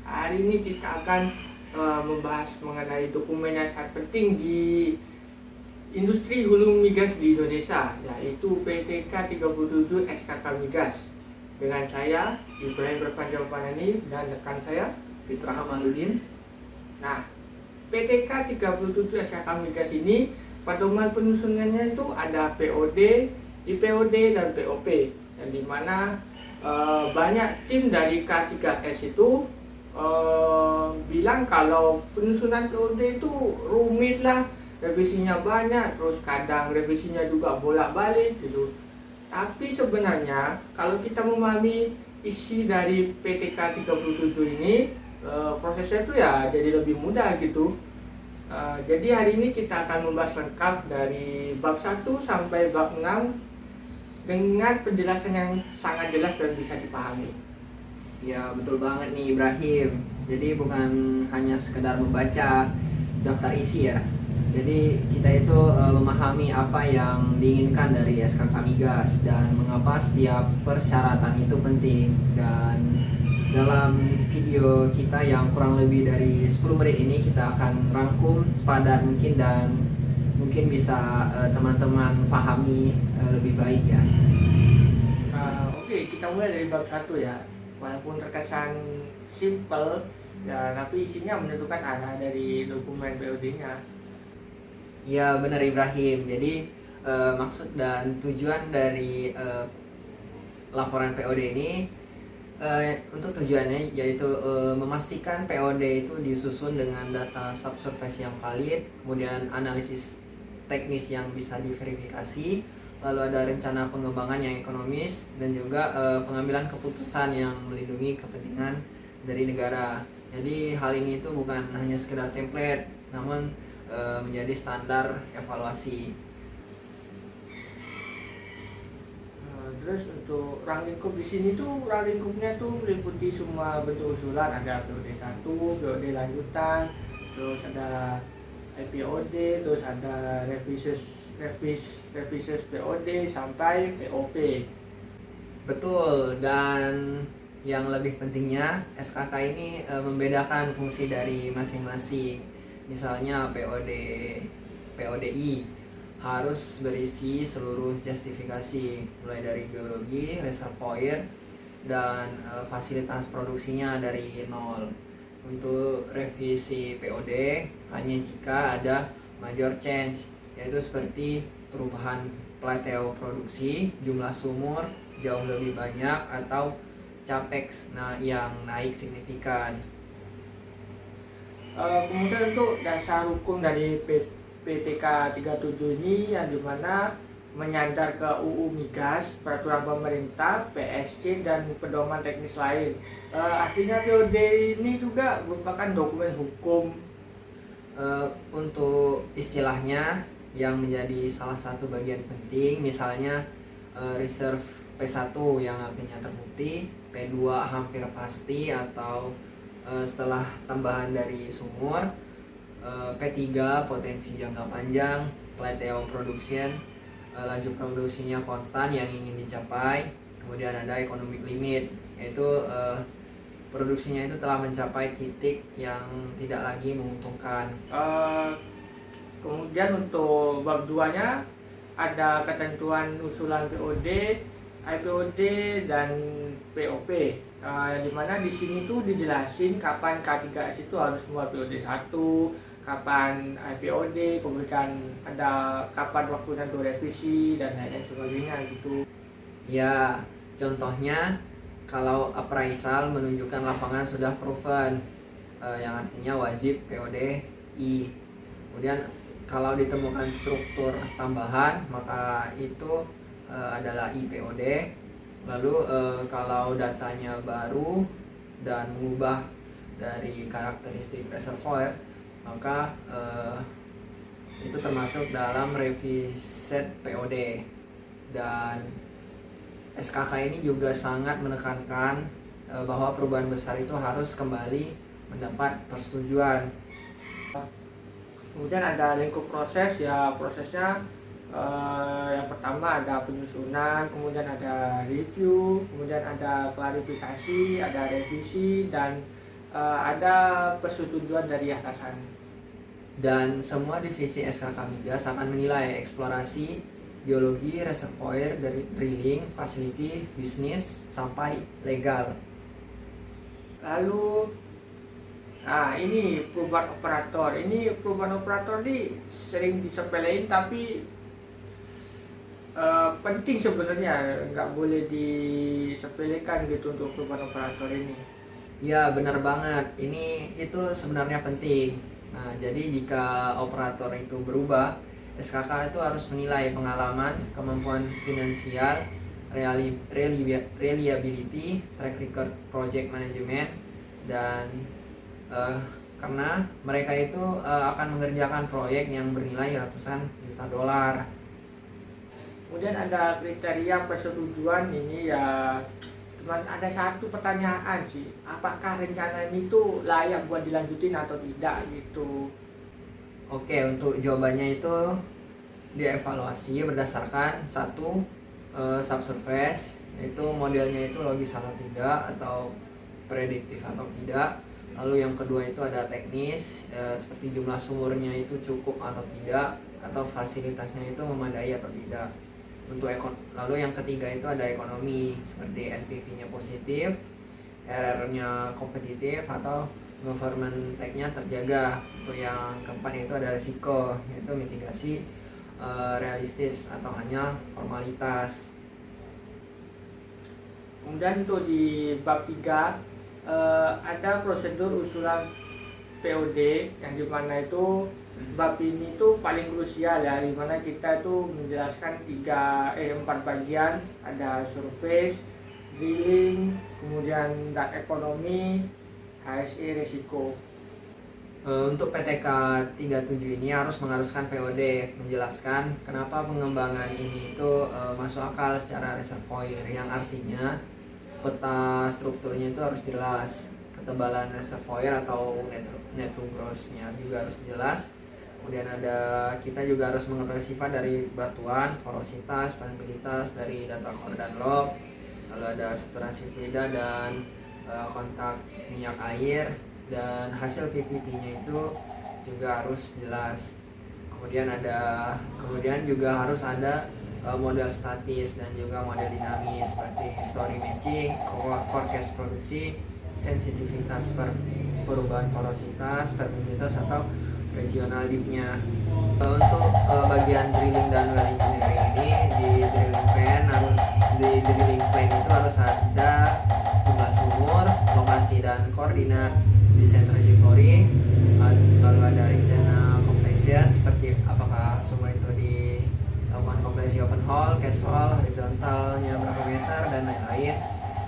Hari ini kita akan membahas mengenai dokumen yang sangat penting di industri hulu migas di Indonesia, yaitu PTK 37 SKK Migas. Dengan saya, Ibrahim Berfanjaufanani, dan rekan saya, Fitra Hamaludin. Nah, PTK 37 SKK Migas ini pedoman penyusunannya itu ada POD, IPOD, dan POP, yang dimana banyak tim dari K3S itu bilang kalau penyusunan POD itu rumit lah, revisinya banyak, terus kadang revisinya juga bolak-balik gitu. Tapi sebenarnya kalau kita memahami isi dari PTK 37 ini, prosesnya itu ya jadi lebih mudah gitu. Jadi hari ini kita akan membahas lengkap dari bab 1 sampai bab 6 dengan penjelasan yang sangat jelas dan bisa dipahami. Ya, betul banget nih Ibrahim. Jadi bukan hanya sekedar membaca daftar isi ya. Jadi kita itu memahami apa yang diinginkan dari SKK Migas dan mengapa setiap persyaratan itu penting. Dan dalam video kita yang kurang lebih dari 10 menit ini kita akan rangkum sepadan mungkin dan mungkin bisa teman-teman pahami lebih baik ya. Oke, kita mulai dari bab 1 ya. Walaupun terkesan simple ya, tapi isinya menentukan arah dari dokumen POD-nya. Ya benar Ibrahim. Jadi maksud dan tujuan dari laporan POD ini untuk tujuannya yaitu memastikan POD itu disusun dengan data subsurface yang valid, kemudian analisis teknis yang bisa diverifikasi, lalu ada rencana pengembangan yang ekonomis, dan juga pengambilan keputusan yang melindungi kepentingan dari negara. Jadi hal ini itu bukan hanya sekedar template, namun menjadi standar evaluasi. Terus untuk ruang lingkup di sini tuh, ruang lingkupnya tuh meliputi semua bentuk usulan, ada POD 1, POD lanjutan, terus ada IPOD, terus ada revisus POD sampai POP. Betul, dan yang lebih pentingnya SKK ini membedakan fungsi dari masing-masing. Misalnya PODI harus berisi seluruh justifikasi mulai dari geologi, reservoir, dan fasilitas produksinya dari nol. Untuk revisi POD hanya jika ada major change, yaitu seperti perubahan plateau produksi, jumlah sumur jauh lebih banyak, atau capex yang naik signifikan. Kemudian untuk dasar hukum dari PTK 37 ini yang dimana menyandar ke UU Migas, Peraturan Pemerintah, PSC, dan pedoman teknis lain. Artinya POD ini juga merupakan dokumen hukum. Untuk istilahnya yang menjadi salah satu bagian penting, misalnya reserve P1 yang artinya terbukti, P2 hampir pasti atau setelah tambahan dari sumur, P3 potensi jangka panjang, plateau production, laju produksinya konstan yang ingin dicapai, kemudian ada economic limit, yaitu produksinya itu telah mencapai titik yang tidak lagi menguntungkan. Kemudian untuk bab 2-nya ada ketentuan usulan POD, IPOD, dan POP. Di mana di sini tuh dijelasin kapan K3S itu harus membuat POD 1, kapan IPOD, kemudian ada kapan waktunya untuk revisi dan lain-lain sebagainya gitu. Ya, contohnya kalau appraisal menunjukkan lapangan sudah proven, yang artinya wajib POD I. Kemudian kalau ditemukan struktur tambahan, maka itu adalah IPOD. Lalu kalau datanya baru dan mengubah dari karakteristik reservoir, maka itu termasuk dalam revisit POD. Dan SKK ini juga sangat menekankan bahwa perubahan besar itu harus kembali mendapat persetujuan. Kemudian ada lingkup proses, ya prosesnya yang pertama ada penyusunan, kemudian ada review, kemudian ada klarifikasi, ada revisi, dan ada persetujuan dari atasan. Dan semua divisi SKK Migas akan menilai eksplorasi, geologi, reservoir, dari drilling, facility, bisnis, sampai legal. Lalu ini perubahan operator. Ini perubahan operator ini sering disepelein tapi penting sebenarnya, nggak boleh disepelekan gitu untuk perubahan operator ini. Ya, benar banget. Itu sebenarnya penting. Nah, jadi jika operator itu berubah, SKK itu harus menilai pengalaman, kemampuan finansial, reliability, track record project management, dan karena mereka itu akan mengerjakan proyek yang bernilai ratusan juta dolar. Kemudian ada kriteria persetujuan ini ya, cuman ada satu pertanyaan sih, apakah rencana ini tuh layak buat dilanjutin atau tidak gitu. Oke, untuk jawabannya itu dievaluasi berdasarkan satu, subsurface, yaitu modelnya itu logis atau tidak, atau prediktif atau tidak. Lalu yang kedua itu ada teknis, seperti jumlah sumurnya itu cukup atau tidak, atau fasilitasnya itu memadai atau tidak. Lalu yang ketiga itu ada ekonomi, seperti NPV-nya positif, RR-nya kompetitif, atau government tag-nya terjaga. Untuk yang keempat itu ada risiko, yaitu mitigasi realistis atau hanya formalitas. Kemudian untuk di bab 3 ada prosedur usulan POD, yang dimana itu bab ini tuh paling krusial ya, dimana kita tuh menjelaskan 4 bagian, ada surface, drilling, kemudian dat ekonomi, HSE, resiko. Untuk PTK 37 ini haruskan POD menjelaskan kenapa pengembangan ini itu masuk akal secara reservoir, yang artinya peta strukturnya itu harus jelas, ketebalan reservoir atau net room gross-nya juga harus jelas. Kemudian kita juga harus mengetahui sifat dari batuan, porositas, permeabilitas dari data core dan log. Lalu ada saturasi fluida dan kontak minyak air, dan hasil PPT-nya itu juga harus jelas. Kemudian juga harus ada model statis dan juga model dinamis, seperti history matching, forecast produksi, sensitivitas perubahan porositas, permeabilitas, atau regional dip-nya. Untuk bagian drilling dan well engineering ini, di drilling plan itu harus ada jumlah sumur, lokasi dan koordinat, desain trajektori, lalu ada rencana completion, seperti apakah sumur itu dilakukan kompresi open hole, cast hole, horizontalnya berapa meter, dan lain-lain.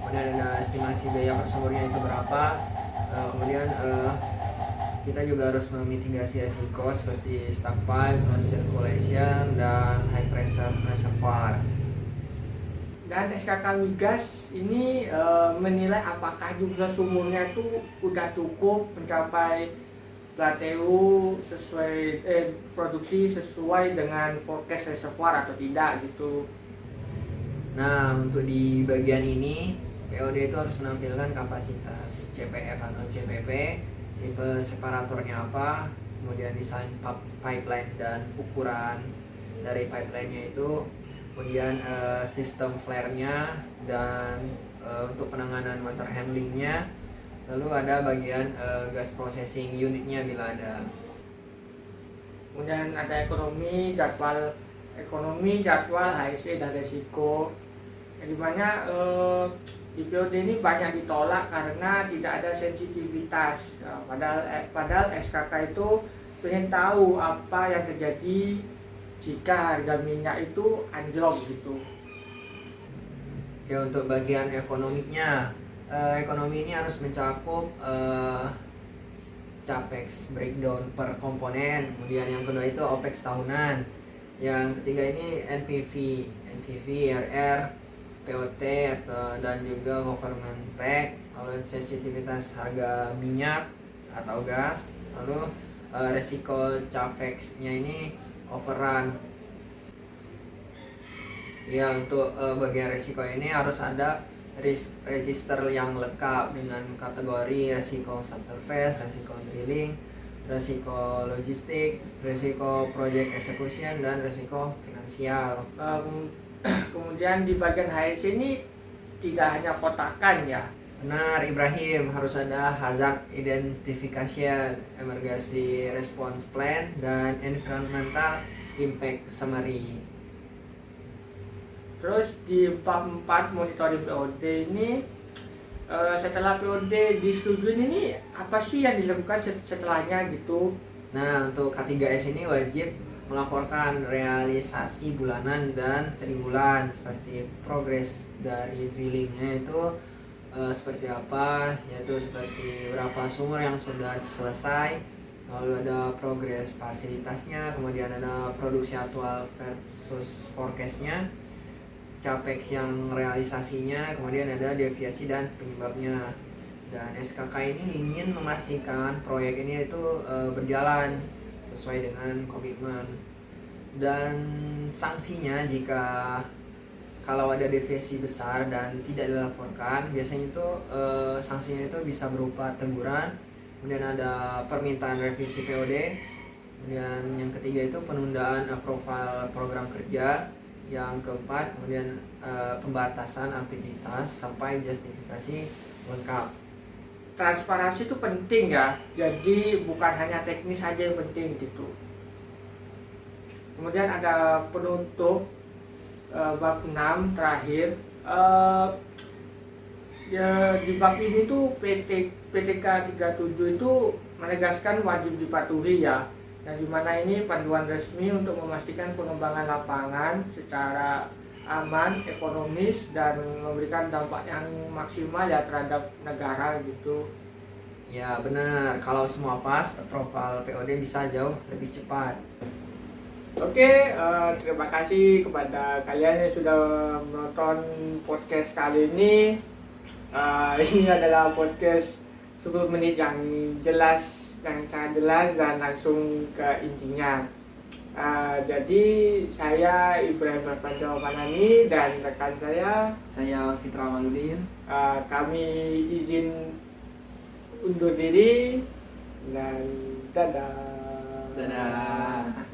Kemudian ada estimasi biaya per sumurnya itu berapa. Kemudian kita juga harus memitigasi risiko seperti stuck pipe, low circulation, dan high pressure reservoir. Dan SKK Migas ini menilai apakah jumlah sumurnya itu udah cukup mencapai plateau sesuai produksi sesuai dengan forecast reservoir atau tidak gitu. Nah, untuk di bagian ini POD itu harus menampilkan kapasitas CPF atau CPP, tipe separatornya apa, kemudian desain pipeline dan ukuran dari pipeline-nya itu, kemudian sistem flare-nya, dan untuk penanganan water handling-nya. Lalu ada bagian gas processing unit-nya bila ada. Kemudian ada ekonomi, jadwal, HSE, dan resiko. Di mana di POD ini banyak ditolak karena tidak ada sensitivitas. Padahal SKK itu pengen tahu apa yang terjadi jika harga minyak itu anjlok gitu. Oke, untuk bagian ekonominya, ekonomi ini harus mencakup capex breakdown per komponen. Kemudian yang kedua itu opex tahunan. Yang ketiga ini NPV, RR, POT, dan juga government tag. Lalu sensitivitas harga minyak atau gas. Lalu resiko capex-nya ini overrun. Ya, untuk bagian resiko ini harus ada risk register yang lengkap dengan kategori resiko subsurface, resiko drilling, resiko logistik, resiko project execution, dan resiko finansial. Kemudian di bagian HSE ini tidak hanya kotakan ya. Benar Ibrahim, harus ada hazard identification, emergency response plan, dan environmental impact summary. Terus di bab 4 monitoring POD ini, setelah POD disetujui ini apa sih yang dilakukan setelahnya gitu? Nah, untuk K3S ini wajib melaporkan realisasi bulanan dan tribulan, seperti progres dari drillingnya itu seperti apa, yaitu seperti berapa sumur yang sudah selesai, lalu ada progres fasilitasnya, kemudian ada produksi aktual versus forecastnya, capex yang realisasinya, kemudian ada deviasi dan penyebabnya. Dan SKK ini ingin memastikan proyek ini itu berjalan sesuai dengan komitmen. Dan sanksinya jika kalau ada deviasi besar dan tidak dilaporkan, biasanya itu sanksinya itu bisa berupa teguran, kemudian ada permintaan revisi POD, kemudian yang ketiga itu penundaan approval program kerja, yang keempat kemudian pembatasan aktivitas sampai justifikasi lengkap. Transparansi itu penting ya, jadi bukan hanya teknis saja yang penting gitu. Kemudian ada penutup bab 6 terakhir. Ya, di bab ini tuh PTK 37 itu menegaskan wajib dipatuhi ya, yang dimana ini panduan resmi untuk memastikan pengembangan lapangan secara aman, ekonomis, dan memberikan dampak yang maksimal ya terhadap negara gitu. Ya benar, kalau semua pas, approval POD bisa jauh lebih cepat. Oke, terima kasih kepada kalian yang sudah menonton podcast kali ini. Ini adalah podcast 10 menit yang jelas, yang sangat jelas dan langsung ke intinya. Jadi saya Ibrahim Perpanjau Manani dan rekan saya Fitra Maludin. Kami izin undur diri dan dadah. Dadah.